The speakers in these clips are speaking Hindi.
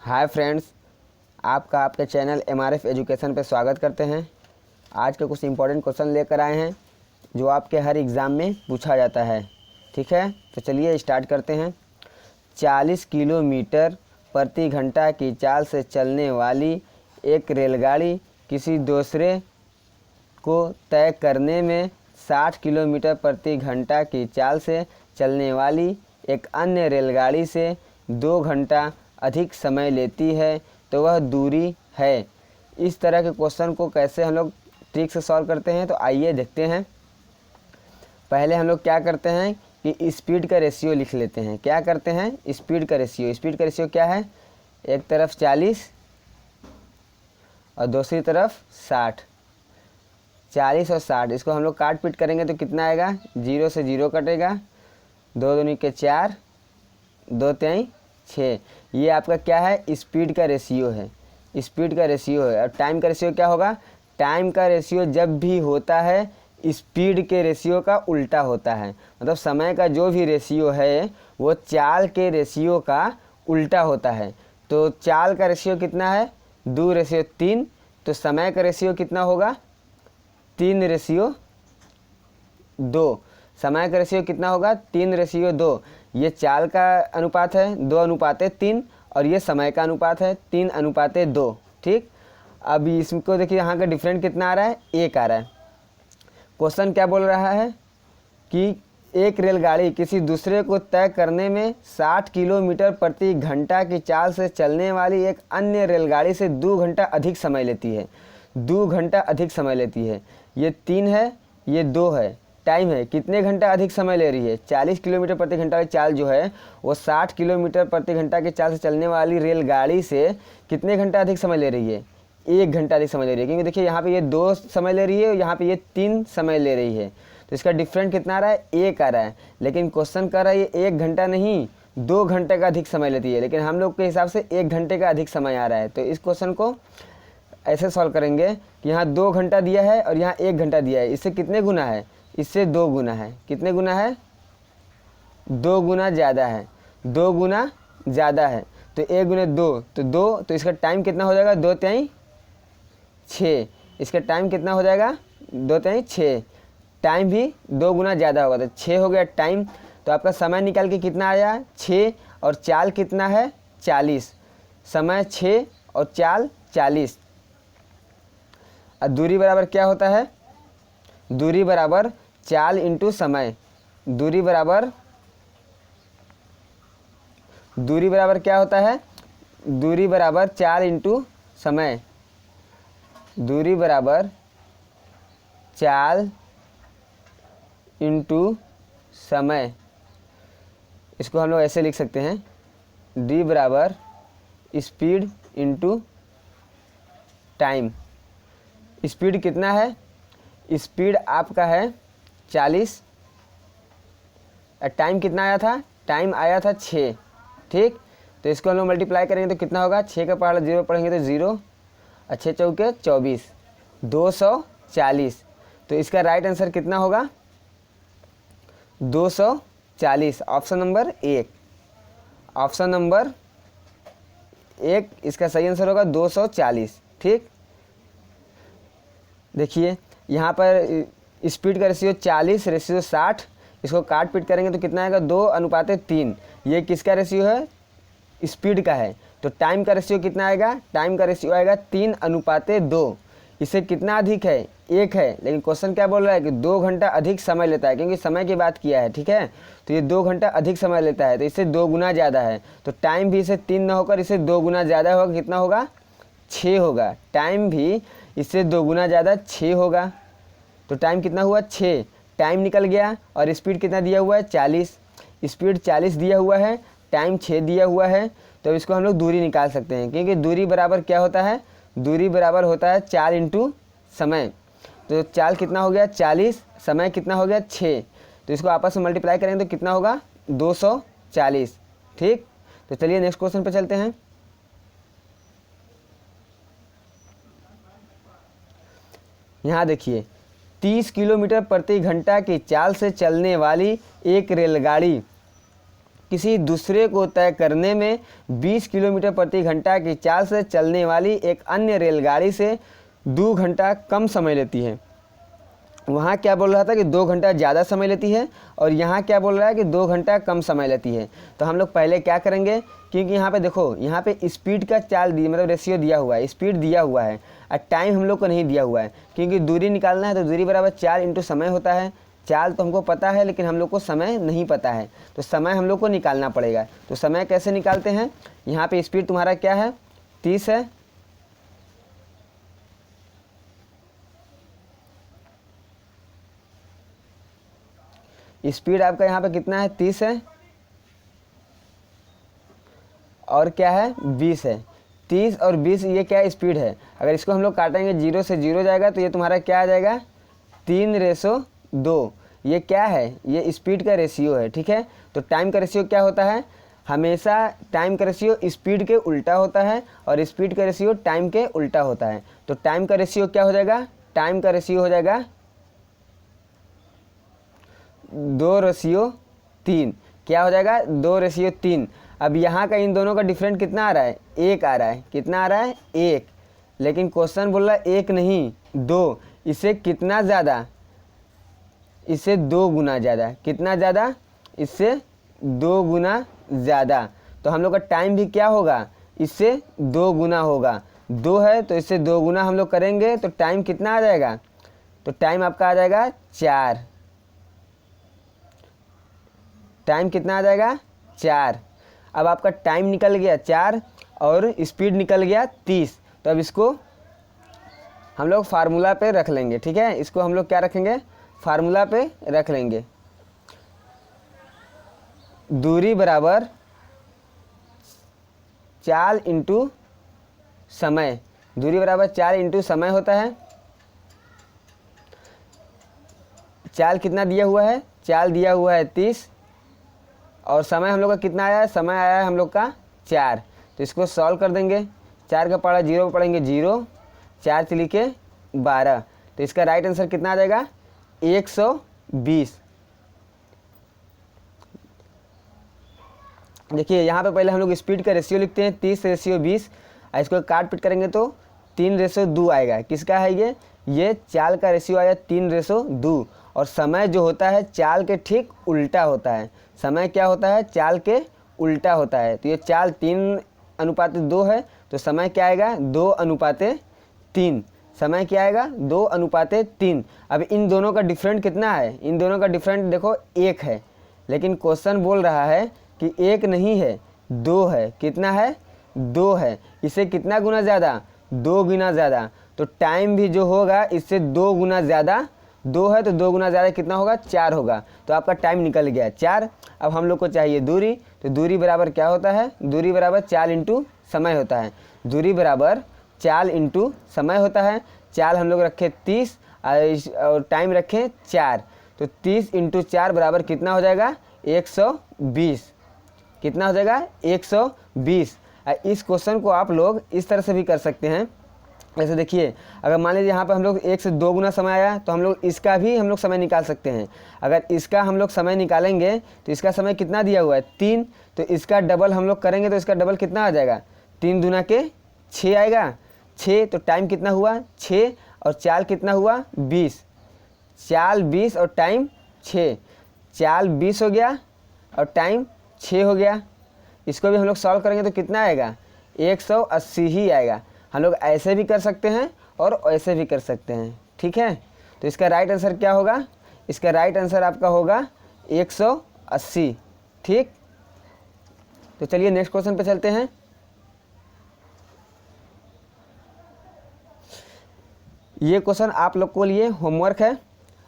हाय फ्रेंड्स, आपका आपके चैनल MRF एजुकेशन पे स्वागत करते हैं। आज के कुछ इंपॉर्टेंट क्वेश्चन लेकर आए हैं जो आपके हर एग्ज़ाम में पूछा जाता है। ठीक है, तो चलिए स्टार्ट करते हैं। 40 किलोमीटर प्रति घंटा की चाल से चलने वाली एक रेलगाड़ी किसी दूसरे को तय करने में 60 किलोमीटर प्रति घंटा की चाल से चलने वाली एक अन्य रेलगाड़ी से 2 घंटा अधिक समय लेती है, तो वह दूरी है। इस तरह के क्वेश्चन को कैसे हम लोग ट्रिक से सॉल्व करते हैं, तो आइए देखते हैं। पहले हम लोग क्या करते हैं कि स्पीड का रेशियो लिख लेते हैं। क्या करते हैं? स्पीड का रेशियो क्या है? एक तरफ 40 और दूसरी तरफ 60। 40 और 60 इसको हम लोग काट पीट करेंगे तो कितना आएगा? 0 से 0 कटेगा, 2 दूनी के 4, 2 तिहाई 6। ये आपका क्या है? स्पीड का रेशियो है। स्पीड का रेशियो है। और टाइम का रेशियो क्या होगा? टाइम का रेशियो जब भी होता है स्पीड के रेशियो का उल्टा होता है। मतलब समय का जो भी रेशियो है वो चाल के रेशियो का उल्टा होता है। तो चाल का रेशियो कितना है? 2:3। तो समय का रेशियो कितना होगा? 3:2। समय का रेशियो कितना होगा? 3:2। ये चाल का अनुपात है 2:3 और ये समय का अनुपात है 3:2। ठीक, अब इसको देखिए, यहाँ का डिफरेंट कितना आ रहा है? 1 आ रहा है। क्वेश्चन क्या बोल रहा है कि एक रेलगाड़ी किसी दूसरे को तय करने में 60 किलोमीटर प्रति घंटा की चाल से चलने वाली एक अन्य रेलगाड़ी से 2 घंटा अधिक समय लेती है। 2 घंटा अधिक समय लेती है। ये 3 है, ये 2 है। टाइम है, कितने घंटा अधिक समय ले रही है? 40 किलोमीटर प्रति घंटा की चाल जो है वो 60 किलोमीटर प्रति घंटा की चाल से चलने वाली रेलगाड़ी से कितने घंटा अधिक समय ले रही है? 1 घंटा अधिक समय ले रही है। क्योंकि देखिए यहाँ पे ये 2 समय ले रही है और यहाँ पे ये 3 समय ले रही है। तो इसका डिफरेंट कितना आ रहा है? 1 आ रहा है। लेकिन क्वेश्चन कर रहा है ये 1 घंटा नहीं 2 घंटे का अधिक समय लेती है, लेकिन हम लोग के हिसाब से 1 घंटे का अधिक समय आ रहा है। तो इस क्वेश्चन को ऐसे सॉल्व करेंगे कि यहाँ 2 घंटा दिया है और यहाँ 1 घंटा दिया है। इससे कितने गुना है? इससे 2 गुना है। कितने गुना है? 2 गुना ज़्यादा है। 2 गुना ज़्यादा है। तो 1 गुना 2 तो 2। तो इसका टाइम कितना हो जाएगा? 2 तिहाई 6। इसका टाइम कितना हो जाएगा? 2 तिहाई 6। टाइम भी 2 गुना ज़्यादा होगा तो 6 हो गया टाइम। तो आपका समय निकाल के कितना आया? 6। और चाल कितना है? 40। समय 6 और चाल 40। और दूरी बराबर क्या होता है? दूरी बराबर चाल इंटू समय। दूरी बराबर क्या होता है? दूरी बराबर चाल इंटू समय। दूरी बराबर चाल इंटू समय। इसको हम लोग ऐसे लिख सकते हैं, D बराबर स्पीड इंटू टाइम। स्पीड कितना है? स्पीड आपका है 40। टाइम कितना आया था? टाइम आया था 6। ठीक, तो इसको हम लोग मल्टीप्लाई करेंगे तो कितना होगा? 6 का पहाड़ा 0 पढ़ेंगे तो 0 और 6 चौके 24, 240। तो इसका राइट आंसर कितना होगा? 240। Option number 1। ऑप्शन नंबर 1 इसका सही आंसर होगा 240। ठीक, देखिए यहाँ पर स्पीड का रेशियो 40 रेशियो 60। इसको काट पीट करेंगे तो कितना आएगा? 2:3। ये किसका रेशियो है? स्पीड का है। तो टाइम का रेशियो कितना आएगा? टाइम का रेशियो आएगा 3:2। इससे कितना अधिक है? 1 है। लेकिन क्वेश्चन क्या बोल रहा है कि 2 घंटा अधिक समय लेता है, क्योंकि समय की बात किया है। ठीक है, तो ये 2 घंटा अधिक समय लेता है तो इससे 2 गुना ज़्यादा है। तो टाइम भी इससे 3 ना होकर इससे 2 गुना ज़्यादा होगा। कितना होगा? 6 होगा। टाइम भी इससे 2 गुना ज़्यादा 6 होगा। तो टाइम कितना हुआ? 6। टाइम निकल गया। और स्पीड कितना दिया हुआ है? 40। स्पीड 40 दिया हुआ है, टाइम 6 दिया हुआ है। तो इसको हम लोग दूरी निकाल सकते हैं, क्योंकि दूरी बराबर क्या होता है? दूरी बराबर होता है चाल इंटू समय। तो चाल कितना हो गया? 40। समय कितना हो गया? 6। तो इसको आपस में मल्टीप्लाई करेंगे तो कितना होगा? 240। ठीक, तो चलिए नेक्स्ट क्वेश्चन पे चलते हैं। यहाँ देखिए, 30 किलोमीटर प्रति घंटा की चाल से चलने वाली एक रेलगाड़ी किसी दूसरे को तय करने में 20 किलोमीटर प्रति घंटा की चाल से चलने वाली एक अन्य रेलगाड़ी से 2 घंटा कम समय लेती है। वहाँ क्या बोल रहा था कि 2 घंटा ज़्यादा समय लेती है, और यहाँ क्या बोल रहा है कि 2 घंटा कम समय लेती है। तो हम लोग पहले क्या करेंगे, क्योंकि यहाँ पे देखो, यहाँ पे स्पीड का चाल दी मतलब रेशियो दिया हुआ है, स्पीड दिया हुआ है, और टाइम हम लोग को नहीं दिया हुआ है। क्योंकि दूरी निकालना है तो दूरी बराबर 4 इंटू समय होता है। चाल तो हमको पता है लेकिन हम लोग को समय नहीं पता है, तो समय हम लोग को निकालना पड़ेगा। तो समय कैसे निकालते हैं, यहाँ पे स्पीड तुम्हारा क्या है, 30 है, स्पीड आपका यहाँ पे कितना है, 30 है, और क्या है, 20 है। 30 और 20 ये क्या स्पीड है। अगर इसको हम लोग काटेंगे, 0 से 0 जाएगा तो ये तुम्हारा क्या आ जाएगा, 3:2। ये क्या है, ये स्पीड का रेशियो है। ठीक है, तो टाइम का रेशियो क्या होता है, हमेशा टाइम का रेशियो स्पीड के उल्टा होता है, और स्पीड का रेशियो टाइम के उल्टा होता है। तो टाइम का रेशियो क्या हो जाएगा, टाइम का रेशियो हो जाएगा 2:3। क्या हो जाएगा, 2:3। अब यहाँ का इन दोनों का डिफरेंट कितना आ रहा है, 1 आ रहा है। कितना आ रहा है, 1। लेकिन क्वेश्चन बोल रहा है 1 नहीं 2। इससे कितना ज़्यादा, इससे 2 गुना ज़्यादा। कितना ज़्यादा, इससे 2 गुना ज़्यादा। तो हम लोग का टाइम भी क्या होगा, इससे 2 गुना होगा। 2 है तो इससे 2 गुना हम लोग करेंगे तो टाइम कितना आ जाएगा, तो टाइम आपका आ जाएगा 4। टाइम कितना आ जाएगा, 4। अब आपका टाइम निकल गया 4 और स्पीड निकल गया 30। तो अब इसको हम लोग फार्मूला पे रख लेंगे। ठीक है, इसको हम लोग क्या रखेंगे, फार्मूला पे रख लेंगे। दूरी बराबर चाल इंटू समय। दूरी बराबर 4 इंटू समय होता है। चाल कितना दिया हुआ है, चाल दिया हुआ है 30, और समय हम लोग का कितना आया है, समय आया है हम लोग का 4। तो इसको सॉल्व कर देंगे। 4 का पढ़ा 0 पर पढ़ेंगे 0, 4 से लिखे 12। तो इसका राइट आंसर कितना आ जाएगा, 120। देखिए यहाँ पे पहले हम लोग स्पीड का रेशियो लिखते हैं, 30:20। इसको काट पीट करेंगे तो 3:2 आएगा। किसका है ये चाल का रेशियो आया 3:2। और समय जो होता है चाल के ठीक उल्टा होता है। समय क्या होता है, चाल के उल्टा होता है। तो ये चाल 3:2 है, तो समय क्या आएगा, 2:3। समय क्या आएगा, 2:3। अब इन दोनों का डिफरेंट कितना है, इन दोनों का डिफरेंट देखो 1 है, लेकिन क्वेश्चन बोल रहा है कि 1 नहीं है 2 है। कितना है, 2 है। इससे कितना गुना ज़्यादा, 2 गुना ज़्यादा। तो टाइम भी जो होगा इससे 2 गुना ज़्यादा। 2 है तो 2 गुना ज़्यादा कितना होगा, 4 होगा। तो आपका टाइम निकल गया 4। अब हम लोग को चाहिए दूरी। तो दूरी बराबर क्या होता है, दूरी बराबर चाल इंटू समय होता है। दूरी बराबर चाल इंटू समय होता है। चाल हम लोग रखे 30 और टाइम रखें 4। तो 30 इंटू 4 बराबर कितना हो जाएगा, 120। कितना हो जाएगा, 120। इस क्वेश्चन को आप लोग इस तरह से भी कर सकते हैं। ऐसे देखिए, अगर मान लीजिए यहाँ पर हम लोग 1 से 2 गुना समय आया, तो हम लोग इसका भी हम लोग समय निकाल सकते हैं। अगर इसका हम लोग समय निकालेंगे तो इसका समय कितना दिया हुआ है, 3। तो इसका डबल हम लोग करेंगे तो इसका डबल कितना आ जाएगा, 3 दूना के 6 आएगा। 6 तो टाइम कितना हुआ, 6, और चाल कितना हुआ, 20। चाल 20 और टाइम 6। चाल 20 हो गया और टाइम 6 हो गया। इसको भी हम लोग सॉल्व करेंगे तो कितना आएगा, 180 ही आएगा। हम लोग ऐसे भी कर सकते हैं और ऐसे भी कर सकते हैं। ठीक है, तो इसका राइट आंसर क्या होगा, इसका राइट आंसर आपका होगा 180। ठीक, तो चलिए नेक्स्ट क्वेश्चन पे चलते हैं। ये क्वेश्चन आप लोग को लिए होमवर्क है।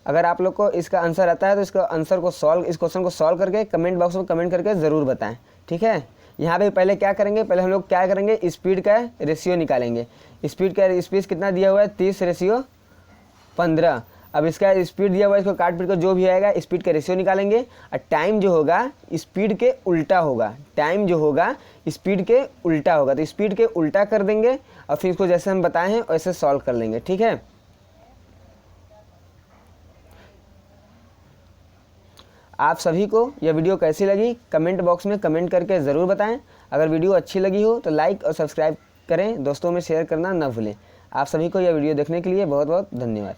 अगर आप लोग को इसका आंसर आता है तो इसका आंसर को सॉल्व, इस क्वेश्चन को सॉल्व करके कमेंट बॉक्स में कमेंट करके ज़रूर बताएं। ठीक है, यहाँ पे पहले क्या करेंगे, पहले हम लोग क्या करेंगे, स्पीड का रेशियो निकालेंगे। स्पीड कितना दिया हुआ है, 30:15। अब इसका स्पीड दिया हुआ है, इसको काट पीट कर जो भी आएगा स्पीड का रेशियो निकालेंगे। और टाइम जो होगा स्पीड के उल्टा होगा, टाइम जो होगा स्पीड के उल्टा होगा। तो स्पीड के उल्टा कर देंगे और फिर इसको जैसे हम बताए हैं वैसे सॉल्व कर लेंगे। ठीक है, आप सभी को यह वीडियो कैसी लगी कमेंट बॉक्स में कमेंट करके ज़रूर बताएं। अगर वीडियो अच्छी लगी हो तो लाइक और सब्सक्राइब करें, दोस्तों में शेयर करना ना भूलें। आप सभी को यह वीडियो देखने के लिए बहुत बहुत धन्यवाद।